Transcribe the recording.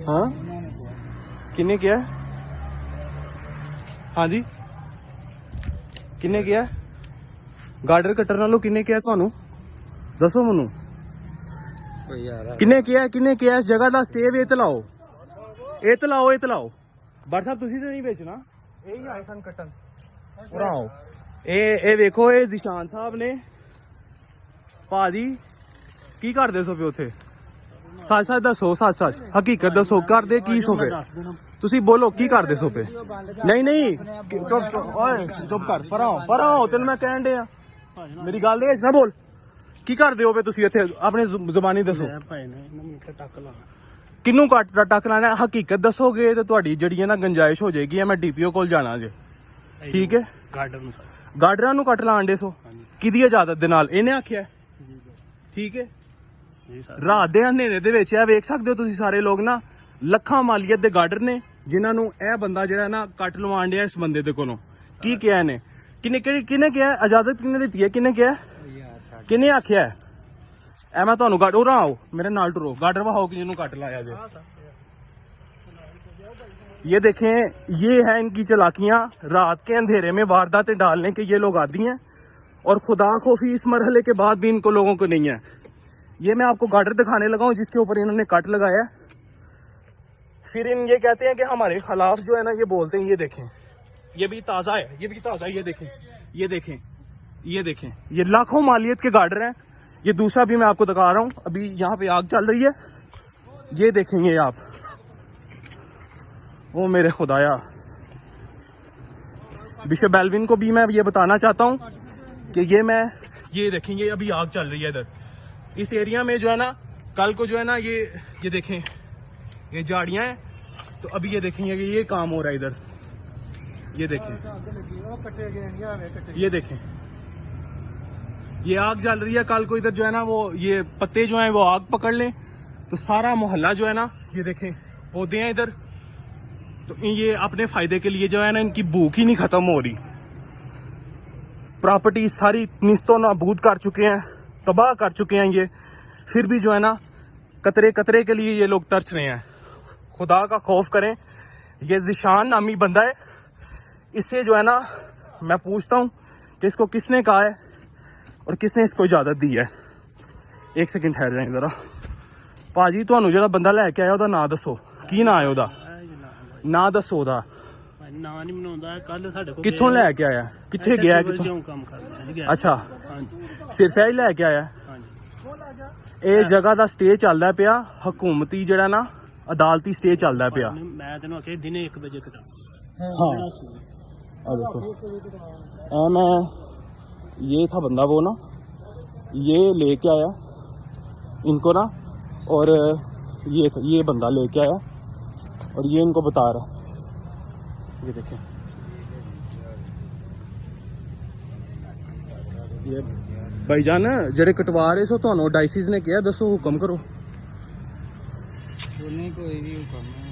हाँ किन्ने किया? हाँ जी किन्ने किया? गार्डर कट्टर नालों किन्ने किया थानू दसो मैनू किन्ने किया? किन्ने किया? इस जगह का स्टे वे लाओ बट साहब तुसी तो नहीं बेचना यही आए सन कट्टन आओ ए देखो ये जिशान साहब ने भाजी की करदे सो पे उथे सच सच दसो सच हकीकत दसो करदे की सो पे तुसी बोलो की करदे सो पे नहीं चुप कर पर आओ तेन मैं कहन डे मेरी गल दे ना बोल की करदे हो पे तुसी इत्थे अपनी जुबानी दसो किन्नू टक लाना हकीकत दसोगे तो तुहाडी जिहड़ी है ना गंजाइश हो जाएगी मैं डीपीओ कोल जाना जे ठीक है गार्डरां नू कट लाण दे सो किहदी इजाजत दे नाल इहने आखिया ठीक है रात दे अंधेरे दे विच वेख सकदे हो तुसी सारे लोग ना लखां मालीयत दे गार्डर ने जिन्हां नू यह बंदा जिहड़ा ना कट लवाण दिया इस बंदे दे कोलों की किया इहने किन्ने किया इजाजत किन्ने दित्ती है किन्ने किया किन्ने आखिया है ए मैं तुहानू गार्ड उरा आओ मेरे नाल टुरो गार्डर वहाओ कि जिन्हों कट लाया जे ये देखें ये है इनकी चालाकियां रात के अंधेरे में वारदातें डालने के ये लोग आदी हैं और खुदा खौफी इस मरहले के बाद भी इनको लोगों को नहीं है। ये मैं आपको गार्डर दिखाने लगा हूं जिसके ऊपर इन्होंने कट लगाया है फिर इन ये कहते हैं कि हमारे खिलाफ जो है ना ये बोलते हैं। ये देखें ये भी ताज़ा है ये देखें ये लाखों मालियत के गार्डर हैं। ये दूसरा भी मैं आपको दिखा रहा हूँ अभी यहाँ पे आग चल रही है ये देखेंगे आप ओ मेरे खुदाया। बिशप एल्विन को भी मैं ये बताना चाहता हूँ कि ये देखेंगे अभी आग चल रही है इधर इस एरिया में जो है ना कल को जो है ना ये देखें ये झाड़ियाँ हैं तो अभी ये देखेंगे कि ये काम हो रहा है इधर ये देखें ये आग जल रही है। कल को इधर जो है ना वो ये पत्ते जो हैं वो आग पकड़ लें तो सारा मोहल्ला जो है ना ये देखें पौधे हैं इधर तो ये अपने फायदे के लिए जो है ना इनकी भूख ही नहीं खत्म हो रही। प्रॉपर्टी सारी निस्तो नाबूद कर चुके हैं तबाह कर चुके हैं ये फिर भी जो है ना कतरे कतरे के लिए ये लोग तरस रहे हैं। खुदा का खौफ करें। ये जिशान नामी बंदा है इससे जो है ना मैं पूछता हूँ कि इसको किसने कहा है और किसने इसको इजाजत दी है। एक सेकंड ठहर जाए जरा भाजी तुहानू जो बंदा लैके आया ओहदा नाम दसो की नाम है ओहदा ना दसो ओहदा कित्थों लैके आया कित्थे गया अच्छा सिर्फ यही लैके आया ये जगह का स्टे चलदा पिया हुकूमती जड़ा ना अदालती स्टे चलदा पिया हाँ देखो मैं ये था बंदा वो ना ये लेके आया इनको ना और ये बंदा लेके आया और ये इनको बता रहा ये देखें ये भाईजान जेडे कटवा रहे सो तो डाइसिस ने किया दसो हुक्म करो कोई भी हुक्म